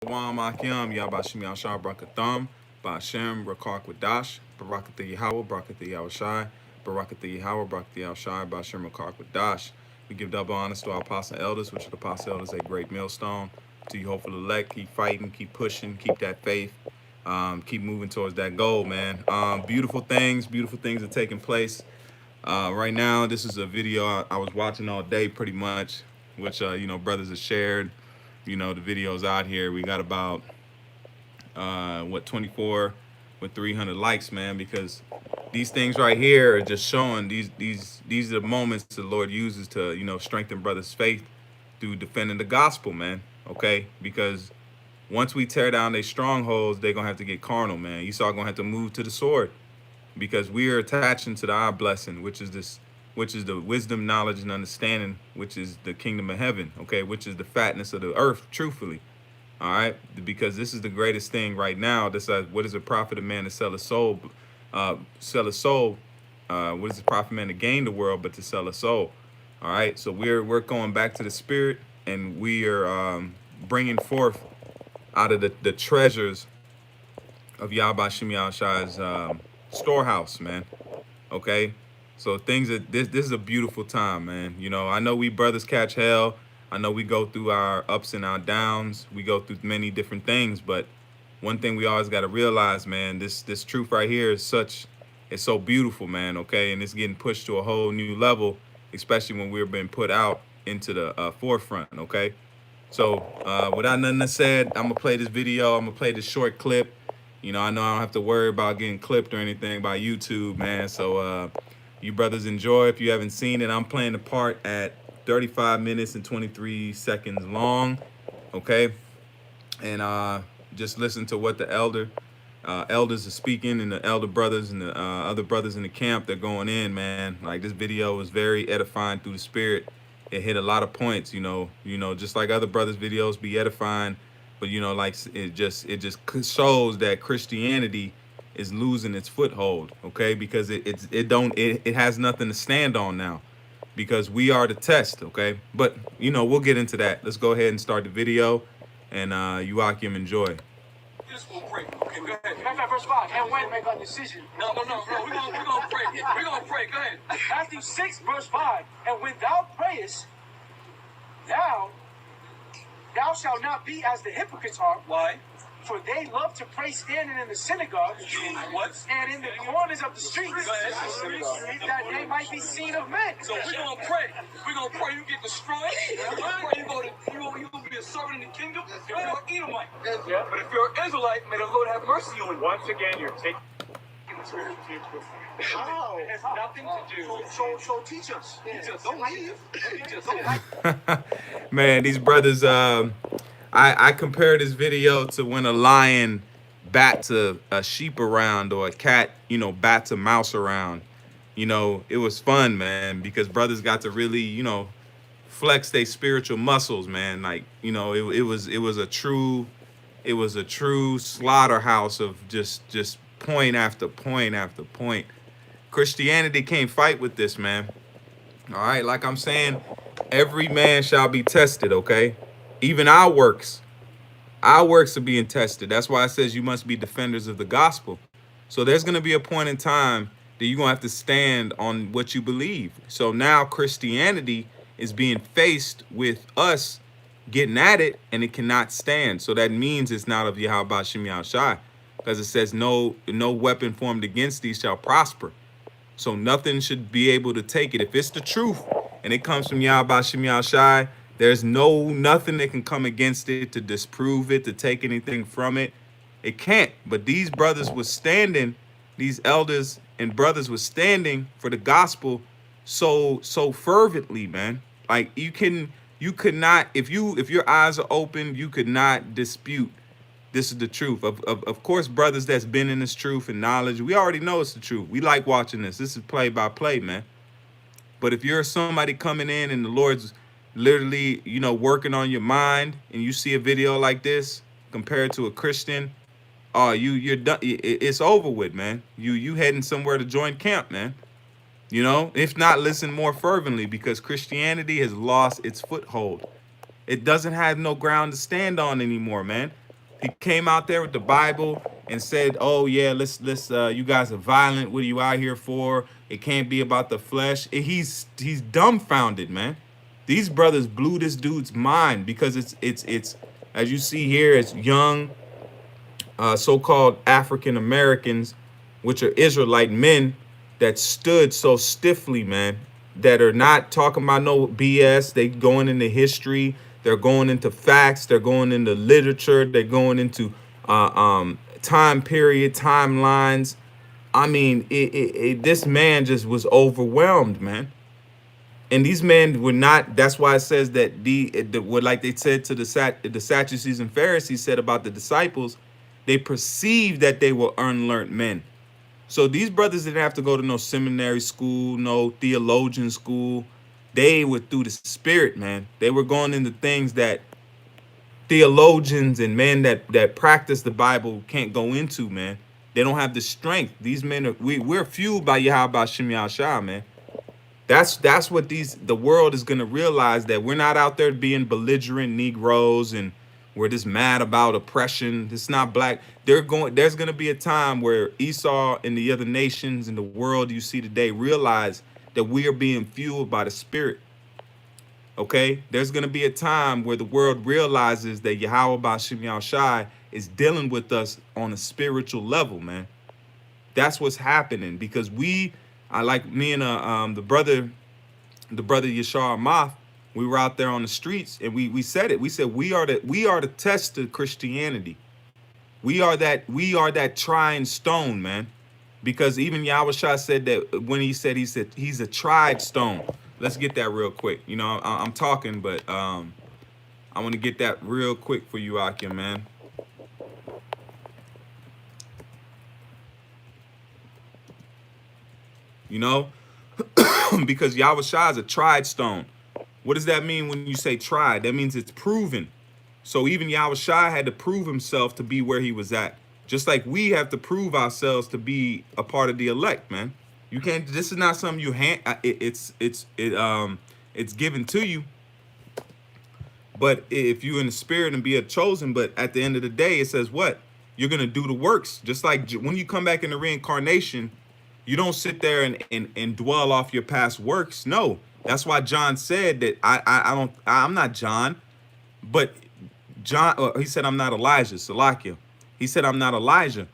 Wam Akim, Yabashim Yashar Brakatham, Bashem, Rakar Kwadash, Barakatha Yahweh, Barakatha Yahushai, Barakatha Yahweh, Barakatha Yahushai, Bashem, Rakar Kwadash. We give double honors to our apostle elders, which are the apostle elders, a great millstone. To you, hopeful elect, keep fighting, keep pushing, keep that faith, keep moving towards that goal, man. Beautiful things are taking place. Right now, this is a video I was watching all day, pretty much, which brothers have shared. The videos out here. We got about 24 with 300 likes, man, because these things right here are just showing these are the moments the Lord uses to strengthen brothers' faith through defending the gospel, man. Okay, because once we tear down their strongholds, they're gonna have to get carnal, man. Esau gonna have to move to the sword because we are attaching to the our blessing, which is the wisdom, knowledge, and understanding, which is the kingdom of heaven, okay, which is the fatness of the earth, truthfully. All right, because this is the greatest thing right now. This what is a profit of man to sell a soul, sell a soul? What is the profit of man to gain the world but to sell a soul? All right, so we're going back to the spirit, and we are bringing forth out of the treasures of Yahweh Shem Shai's storehouse, man. Okay, so things that this is a beautiful time, man. I know we brothers catch hell. I know we go through our ups and our downs. We go through many different things, but one thing we always got to realize, man, this truth right here it's so beautiful, man. Okay, and it's getting pushed to a whole new level, especially when we're being put out into the forefront. Okay, so without nothing said, I'm gonna play this video. I'm gonna play this short clip. I know I don't have to worry about getting clipped or anything by YouTube, man. So you brothers enjoy. If you haven't seen it, I'm playing the part at 35 minutes and 23 seconds long. Okay, and just listen to what the elders are speaking, and the elder brothers and the other brothers in the camp. They're going in, man. Like, this video was very edifying through the spirit. It hit a lot of points, just like other brothers' videos be edifying, but like it just shows that Christianity is losing its foothold, okay? Because it has nothing to stand on now, because we are the test, okay? But we'll get into that. Let's go ahead and start the video, and you Akim, enjoy. This will break. Okay, go ahead. Matthew verse 5. And when make a decision. No. We're gonna pray. We're gonna pray. Go ahead. Matthew 6, verse 5. And when thou prayest, thou shalt not be as the hypocrites are. Why? For they love to pray standing in the synagogues and in the corners of the streets, that they might be seen of men. So we're gonna pray. We're gonna pray you get destroyed. We're gonna pray you gonna be a servant in the kingdom. You're an Edomite. Yeah. But if you're an Israelite, may the Lord have mercy on you. Once again, you're taking the spirit. Oh, it has nothing to do. So teach us. Teach us. Don't leave. Teach us. Man, these brothers. I compare this video to when a lion bats a sheep around, or a cat, bats a mouse around. It was fun, man, because brothers got to really, flex their spiritual muscles, man. Like, it was a true slaughterhouse of just point after point after point. Christianity can't fight with this, man. All right, like I'm saying, every man shall be tested, okay? Even our works are being tested. That's why it says you must be defenders of the gospel. So there's going to be a point in time that you're going to have to stand on what you believe. So now Christianity is being faced with us getting at it, and it cannot stand. So that means it's not of Yahweh Shem Yahushai, because it says no weapon formed against thee shall prosper. So nothing should be able to take it. If it's the truth and it comes from Yahweh Shem Yahushai, there's nothing that can come against it to disprove it, to take anything from it. It can't. But these brothers was standing, these elders and brothers was standing for the gospel so fervently, man. Like, you could not, if your eyes are open, you could not dispute this is the truth. Of course, brothers that's been in this truth and knowledge, we already know it's the truth. We like watching this. This is play by play, man. But if you're somebody coming in and the Lord's literally, working on your mind, and you see a video like this compared to a Christian, you're done. It's over with, man. You heading somewhere to join camp, man. If not, listen more fervently, because Christianity has lost its foothold. It doesn't have no ground to stand on anymore, man. He came out there with the Bible and said, "Oh yeah, let's you guys are violent. What are you out here for? It can't be about the flesh." He's dumbfounded, man. These brothers blew this dude's mind because it's as you see here, it's young so-called African Americans, which are Israelite men that stood so stiffly, man, that are not talking about no BS. They going into history, they're going into facts, they're going into literature, they're going into time period, timelines. I mean, this man just was overwhelmed, man. And these men were not. That's why it says that what, like they said to the Sadducees and Pharisees said about the disciples, they perceived that they were unlearned men. So these brothers didn't have to go to no seminary school, no theologian school. They were through the spirit, man. They were going into things that theologians and men that practice the Bible can't go into, man. They don't have the strength. These men are we're fueled by Yahweh Shem Yahshua, man. That's what the world is gonna realize, that we're not out there being belligerent Negroes and we're just mad about oppression. It's not black. There's gonna be a time where Esau and the other nations in the world you see today realize that we are being fueled by the spirit. Okay? There's gonna be a time where the world realizes that Yahweh Ba'Shem Yahushai is dealing with us on a spiritual level, man. That's what's happening, because I like me and the brother Yashar Amath, we were out there on the streets and we said it. We said we are the test of Christianity. We are that trying stone, man. Because even Yahushua said that when he said he's a tried stone. Let's get that real quick. You know, I'm talking, but I want to get that real quick for you, Akim, man. You know, because Yahushua is a tried stone. What does that mean when you say tried? That means it's proven. So even Yahushua had to prove himself to be where he was at. Just like we have to prove ourselves to be a part of the elect, man. You can't. This is not something you hand. It's given to you. But if you're in the spirit and be a chosen, but at the end of the day, it says what? You're gonna do the works. Just like when you come back in the reincarnation, you don't sit there and dwell off your past works. No, that's why John said that I'm not John, but John. He said I'm not Elijah. Salakia. He said I'm not Elijah.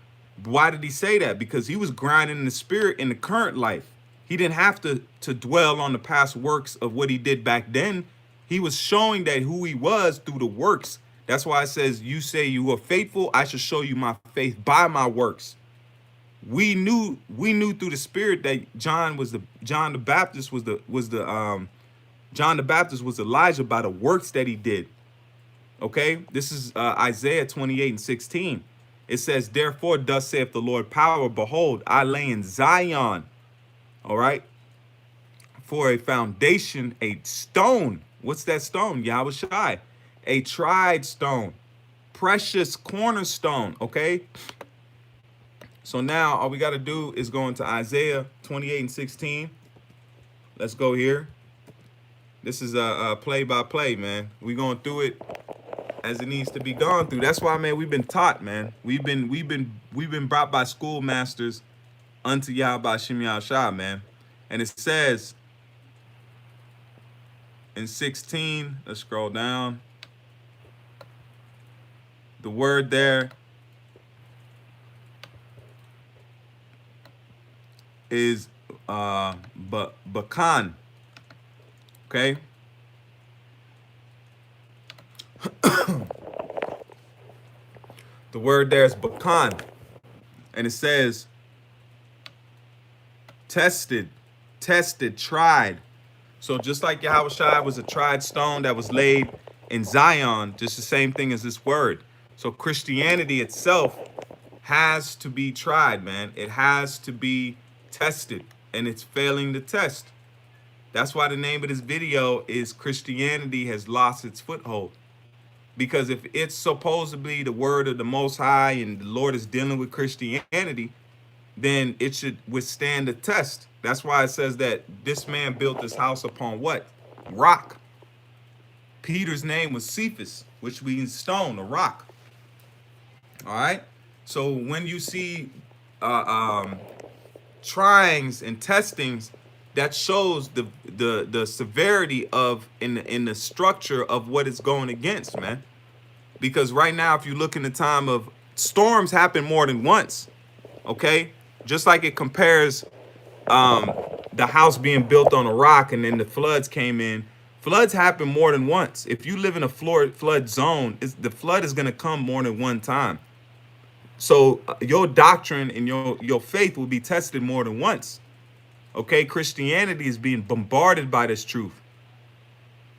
Why did he say that? Because he was grinding in the spirit in the current life. He didn't have to dwell on the past works of what he did back then. He was showing that who he was through the works. That's why it says, "You say you are faithful. I shall show you my faith by my works." We knew through the spirit that John the Baptist was Elijah by the works that he did. Okay, this is Isaiah 28:16. It says, "Therefore, thus saith the Lord power, behold, I lay in Zion, all right, for a foundation, a stone." What's that stone? Yahweh Shai, a tried stone, precious cornerstone. Okay. So now all we got to do is go into Isaiah 28:16. Let's go here. This is a play by play, man. We going through it as it needs to be gone through. That's why, man, we've been taught, man. We've been brought by schoolmasters unto Yahweh Shem Yahushua, man. And it says in 16, let's scroll down. The word there is bakan. Okay. The word there is bakan. And it says tested, tried. So just like Yahweh Shai was a tried stone that was laid in Zion, just the same thing as this word. So Christianity itself has to be tried, man. It has to be tested, and it's failing the test. That's why the name of this video is Christianity Has Lost Its Foothold. Because if it's supposedly the word of the Most High and the Lord is dealing with Christianity, then it should withstand the test. That's why it says that this man built this house upon what? Rock. Peter's name was Cephas, which means stone, a rock. All right. So when you see uh, um, tryings and testings, that shows the severity of in the structure of what it's going against, man. Because right now, if you look in the time of storms, happen more than once. Okay, just like it compares um, the house being built on a rock and then the floods came in. Floods happen more than once. If you live in a flood zone, the flood is going to come more than one time. So your doctrine and your faith will be tested more than once. Okay, Christianity is being bombarded by this truth.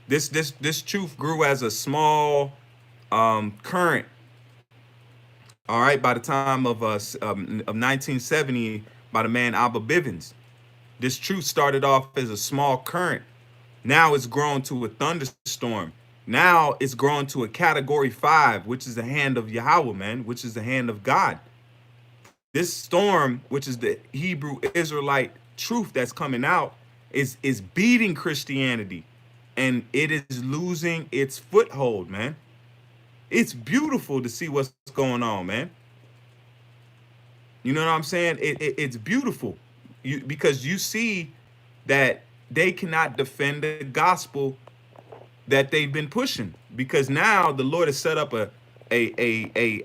This truth grew as a small current. All right, by the time of 1970, by the man Abba Bivens, this truth started off as a small current. Now it's grown to a thunderstorm. Now it's grown to a category 5, which is the hand of Yahweh, man, which is the hand of God. This storm, which is the Hebrew Israelite truth that's coming out, is beating Christianity, and it is losing its foothold, man. It's beautiful to see what's going on, man. You know what I'm saying? It's beautiful, because you see that they cannot defend the gospel that they've been pushing, because now the Lord has set up a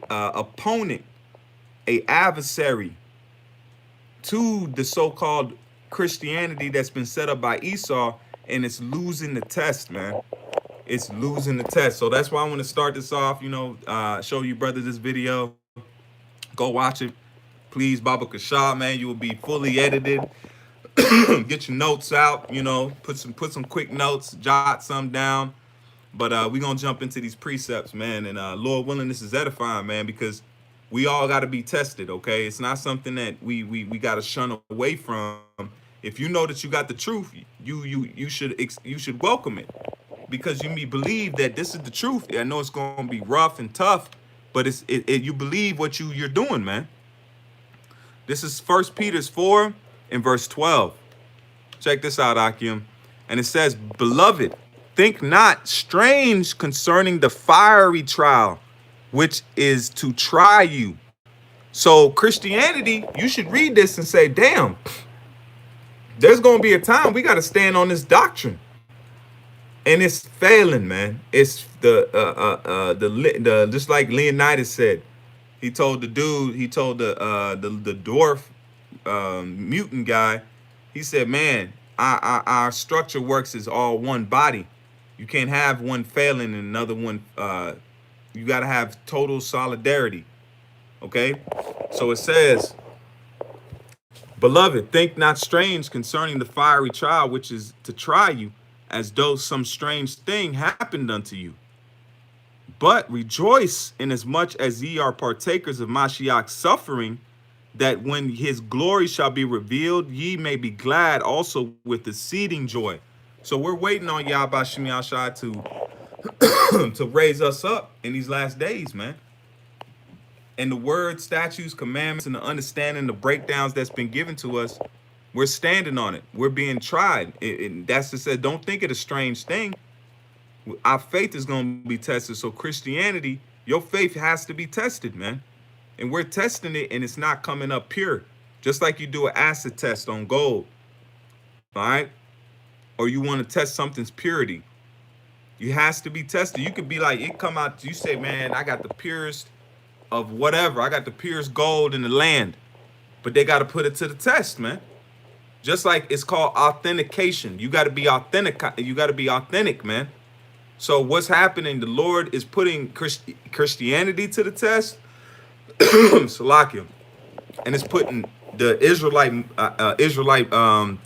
opponent, a adversary to the so-called Christianity that's been set up by Esau, and it's losing the test, man. It's losing the test. So that's why I want to start this off, show you brothers this video. Go watch it. Please, Baba Kashah, man. You will be fully edited. Get your notes out, put some quick notes, jot some down. But we're gonna jump into these precepts, man. And Lord willing, this is edifying, man, because we all gotta be tested, okay? It's not something that we gotta shun away from. If you know that you got the truth, you should welcome it, because you may believe that this is the truth. I know it's gonna be rough and tough, but you believe what you're doing, man. This is 1 Peter 4 and verse 12. Check this out, Akim. And it says, "Beloved, think not strange concerning the fiery trial, which is to try you." So Christianity, you should read this and say, damn, there's going to be a time we got to stand on this doctrine. And it's failing, man. It's the just like Leonidas said. He told the dwarf mutant guy, he said, man, our structure works as all one body. You can't have one failing and another one. You got to have total solidarity. Okay? So it says, "Beloved, think not strange concerning the fiery trial which is to try you, as though some strange thing happened unto you. But rejoice inasmuch as ye are partakers of Mashiach's suffering, that when his glory shall be revealed, ye may be glad also with exceeding joy." So we're waiting on Yahweh Shem Yahshai to raise us up in these last days, man. And the word, statutes, commandments, and the understanding, the breakdowns that's been given to us, we're standing on it. We're being tried. That's to say, don't think it a strange thing. Our faith is going to be tested. So Christianity, your faith has to be tested, man. And we're testing it, and it's not coming up pure. Just like you do an acid test on gold, all right? Or you want to test something's purity. You has to be tested. You could be like, it come out, you say, man, I got the purest of whatever. I got the purest gold in the land. But they got to put it to the test, man. Just like it's called authentication. You got to be authentic. You got to be authentic, man. So what's happening? The Lord is putting Christianity to the test. Salakia. And it's putting the Israelite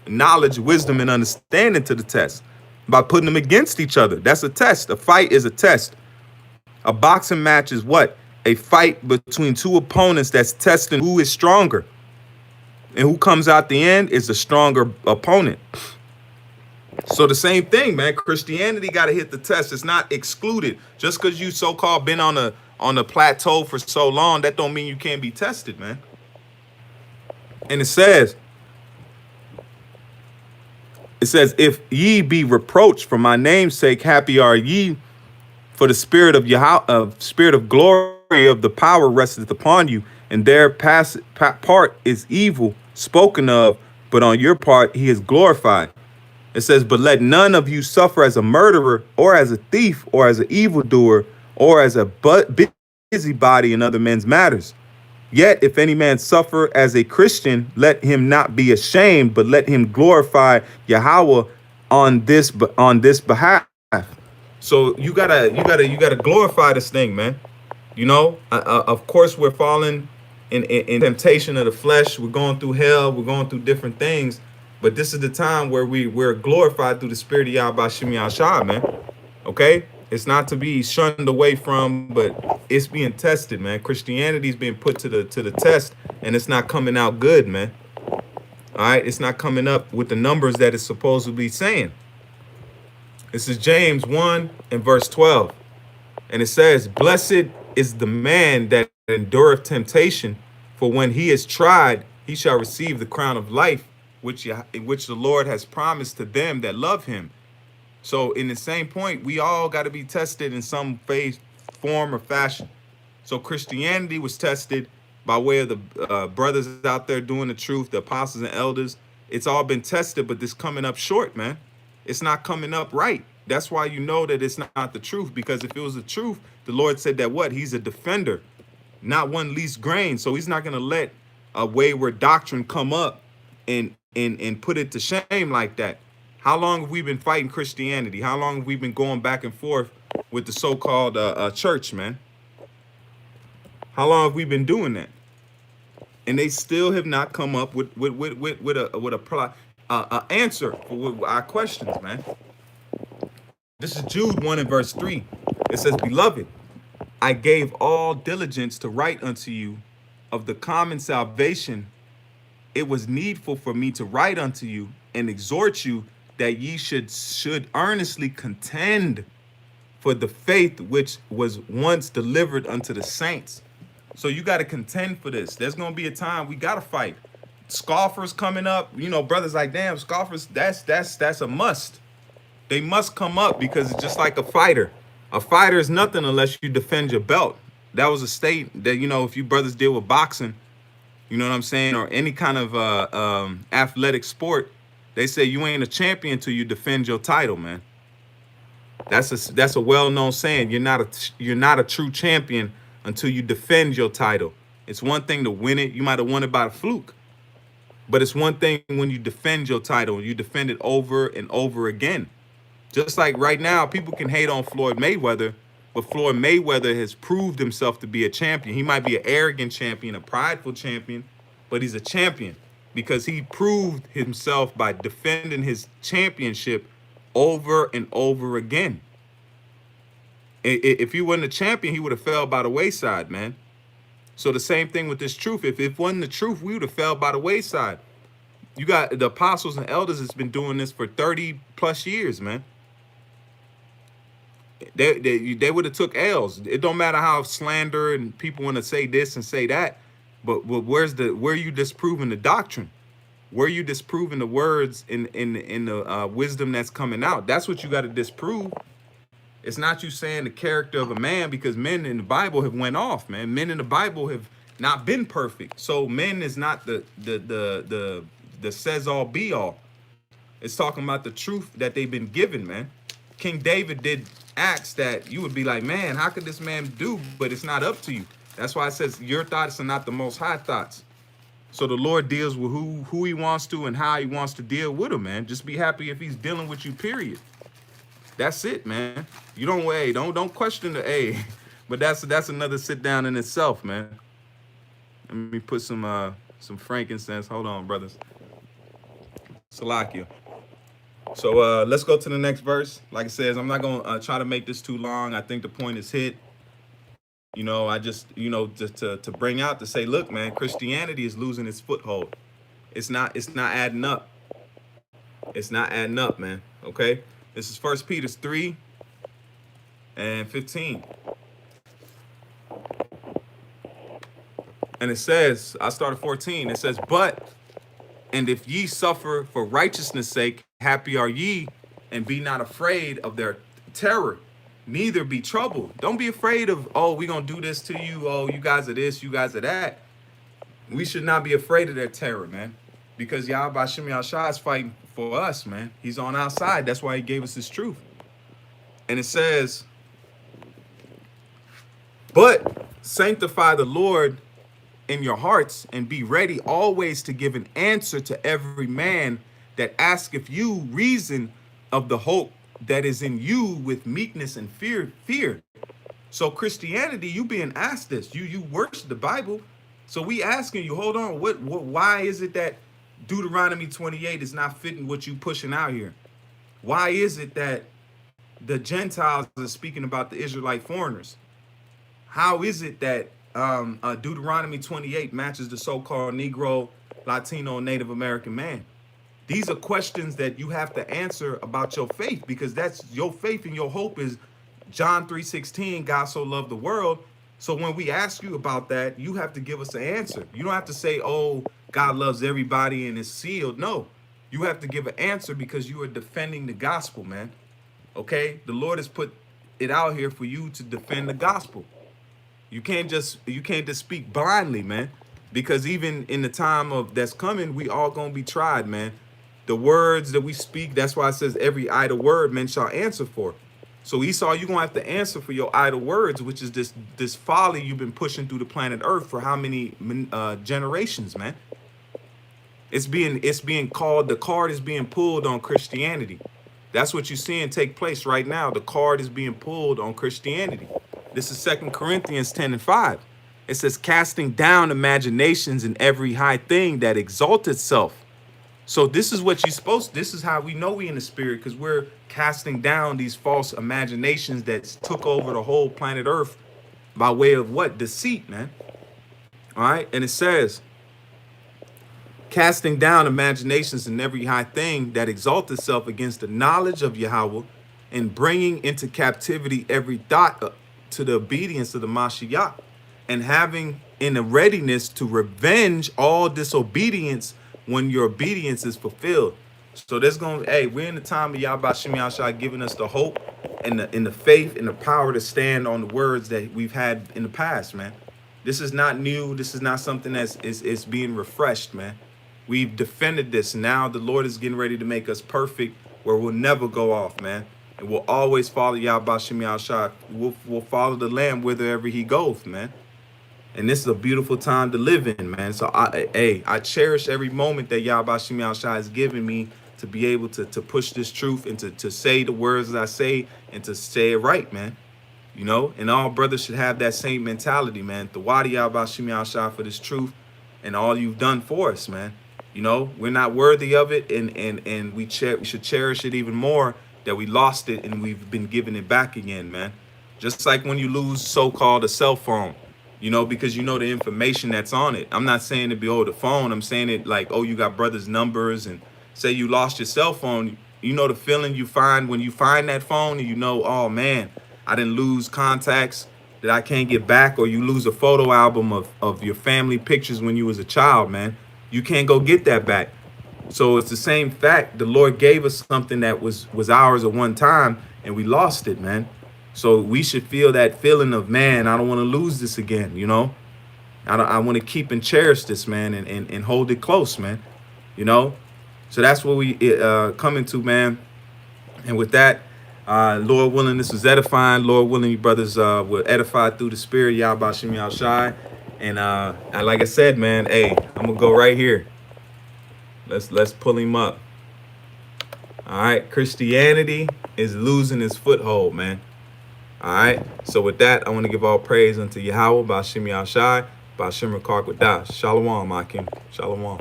knowledge, wisdom, and understanding to the test by putting them against each other. That's a test. A fight is a test. A boxing match is what? A fight between two opponents that's testing who is stronger. And who comes out the end is the stronger opponent. So the same thing, man. Christianity got to hit the test. It's not excluded. Just because you so-called been on a plateau for so long, that don't mean you can't be tested, man. And it says, if ye be reproached for my name's sake, happy are ye, for the spirit of glory of the power resteth upon you, and their part is evil spoken of, but on your part he is glorified. It says, but let none of you suffer as a murderer, or as a thief, or as an evildoer, or as a busybody in other men's matters. Yet, if any man suffer as a Christian, let him not be ashamed, but let him glorify Yahweh on this behalf. So you gotta glorify this thing, man. Of course, we're falling in temptation of the flesh. We're going through hell. We're going through different things. But this is the time where we're glorified through the Spirit of Yahweh Shem Yahshua, man. Okay? It's not to be shunned away from, but it's being tested, man. Christianity's being put to the test, and it's not coming out good, man. All right? It's not coming up with the numbers that it's supposed to be saying. This is James 1 and verse 12. And it says, blessed is the man that endureth temptation, for when he is tried, he shall receive the crown of life, which the Lord has promised to them that love him. So in the same point, we all got to be tested in some phase, form, or fashion. So Christianity was tested by way of the brothers out there doing the truth, the apostles and elders. It's all been tested, but this coming up short, man. It's not coming up right. That's why you know that it's not the truth, because if it was the truth, the Lord said that what? He's a defender, not one least grain. So he's not going to let a wayward doctrine come up and put it to shame like that. How long have we been fighting Christianity? How long have we been going back and forth with the so-called church, man? How long have we been doing that? And they still have not come up with a answer for our questions, man. This is Jude 1 and verse 3. It says, beloved, I gave all diligence to write unto you of the common salvation. It was needful for me to write unto you and exhort you that ye should earnestly contend for the faith which was once delivered unto the saints. So you got to contend for this. There's going to be a time we got to fight. Scoffers coming up, brothers like, damn, scoffers, that's a must. They must come up, because it's just like a fighter. A fighter is nothing unless you defend your belt. That was a state that, if you brothers deal with boxing, you know what I'm saying, or any kind of athletic sport, they say you ain't a champion till you defend your title, man. That's a well-known saying. You're not a true champion until you defend your title. It's one thing to win it. You might have won it by a fluke. But it's one thing when you defend your title, you defend it over and over again. Just like right now, people can hate on Floyd Mayweather, but Floyd Mayweather has proved himself to be a champion. He might be an arrogant champion, a prideful champion, but he's a champion because he proved himself by defending his championship over and over again. If he wasn't a champion, he would have fell by the wayside, man. So the same thing with this truth. If it wasn't the truth, we would have fell by the wayside. You got the apostles and elders that's been doing this for 30 plus years, man. They would have took L's. It don't matter how slander and people want to say this and say that, but where are you disproving the doctrine? Where are you disproving the words in the wisdom that's coming out? That's what you got to disprove. It's not you saying the character of a man, because men in the Bible have went off, man. Men in the Bible have not been perfect. So men is not the says all be all. It's talking about the truth that they've been given, man. King David did acts that you would be like, man, how could this man do? But it's not up to you. That's why it says your thoughts are not the most high thoughts. So the Lord deals with who he wants to and how he wants to deal with him, man. Just be happy if he's dealing with you, period. That's it, man. You don't question the A. But that's another sit down in itself, man. Let me put some frankincense. Hold on, brothers. Salakia. So let's go to the next verse. Like I said, I'm not gonna try to make this too long. I think the point is hit. I just just to bring out to say, look, man, Christianity is losing its foothold. It's not adding up. It's not adding up, man. Okay. This is 1 Peter 3 and 15. And it says, I started 14. It says, and if ye suffer for righteousness' sake, happy are ye, and be not afraid of their terror. neither be troubled. Don't be afraid of, oh, we gonna do this to you. Oh, you guys are this, you guys are that. We should not be afraid of their terror, man. Because Yahweh Shem Yahshua is fighting for us, man. He's on our side. That's why he gave us his truth. And it says, but sanctify the Lord in your hearts, and be ready always to give an answer to every man that asketh you reason of the hope that is in you with meekness and fear. So Christianity, you being asked this, you worship the Bible. So we asking you, hold on, what why is it that Deuteronomy 28 is not fitting what you pushing out here? Why is it that the Gentiles are speaking about the Israelite foreigners? How is it that Deuteronomy 28 matches the so-called Negro, Latino, Native American man? These are questions that you have to answer about your faith, because that's your faith and your hope is John 3:16, God so loved the world. So when we ask you about that, you have to give us an answer. You don't have to say, oh, God loves everybody and it's sealed. No, you have to give an answer because you are defending the gospel, man. Okay? The Lord has put it out here for you to defend the gospel. You can't just speak blindly, man, because even in the time of that's coming, we all gonna be tried, man. The words that we speak, that's why it says every idle word men shall answer for. So Esau, you're gonna have to answer for your idle words, which is this folly you've been pushing through the planet Earth for how many generations, man. It's being called, the card is being pulled on Christianity. That's what you're seeing take place right now. The card is being pulled on Christianity. This is 2 Corinthians 10:5. It says, casting down imaginations and every high thing that exalts itself. So this is what you're supposed to, this is how we know we in the spirit, because we're casting down these false imaginations that took over the whole planet Earth by way of what? Deceit, man. All right. And it says, casting down imaginations and every high thing that exalts itself against the knowledge of Yahweh, and bringing into captivity every thought to the obedience of the Mashiach, and having in a readiness to revenge all disobedience when your obedience is fulfilled. So there's going to, hey, we're in the time of Yahweh Shem Yahshua giving us the hope and the faith and the power to stand on the words that we've had in the past, man. This is not new. This is not something that's is being refreshed, man. We've defended this. Now the Lord is getting ready to make us perfect where we'll never go off, man. And we'll always follow Yahweh Shem Yahshua. We'll follow the Lamb wherever he goes, man. And this is a beautiful time to live in, man. So I cherish every moment that Yahweh Shem Yahshua has given me to be able to push this truth and to say the words that I say and to say it right, man. You know, and all brothers should have that same mentality, man. The Wadi Yahweh Shem Yahshua for this truth and all you've done for us, man. You know, we're not worthy of it, and we should cherish it even more that we lost it and we've been giving it back again, man. Just like when you lose so-called a cell phone, you know, because you know the information that's on it. I'm not saying to behold the phone. I'm saying it like, oh, you got brothers' numbers, and say you lost your cell phone. You know the feeling you find when you find that phone and you know, oh, man, I didn't lose contacts that I can't get back, or you lose a photo album of your family pictures when you was a child, man. You can't go get that back. So it's the same fact. The Lord gave us something that was ours at one time, and we lost it, man. So we should feel that feeling of, man, I don't want to lose this again, you know. I want to keep and cherish this, man, and hold it close, man, you know. So that's what we coming to, man. And with that, Lord willing, this was edifying. Lord willing, you brothers will edify through the spirit, Yahweh Shem Yahshai. And like I said, man, hey, I'm going to go right here. Let's pull him up. All right. Christianity is losing its foothold, man. All right. So with that, I want to give all praise unto Yahweh, Ba'Shem Yahshai, Ba'Shem Rakak Wadash. Shalom, Akim. Shalom.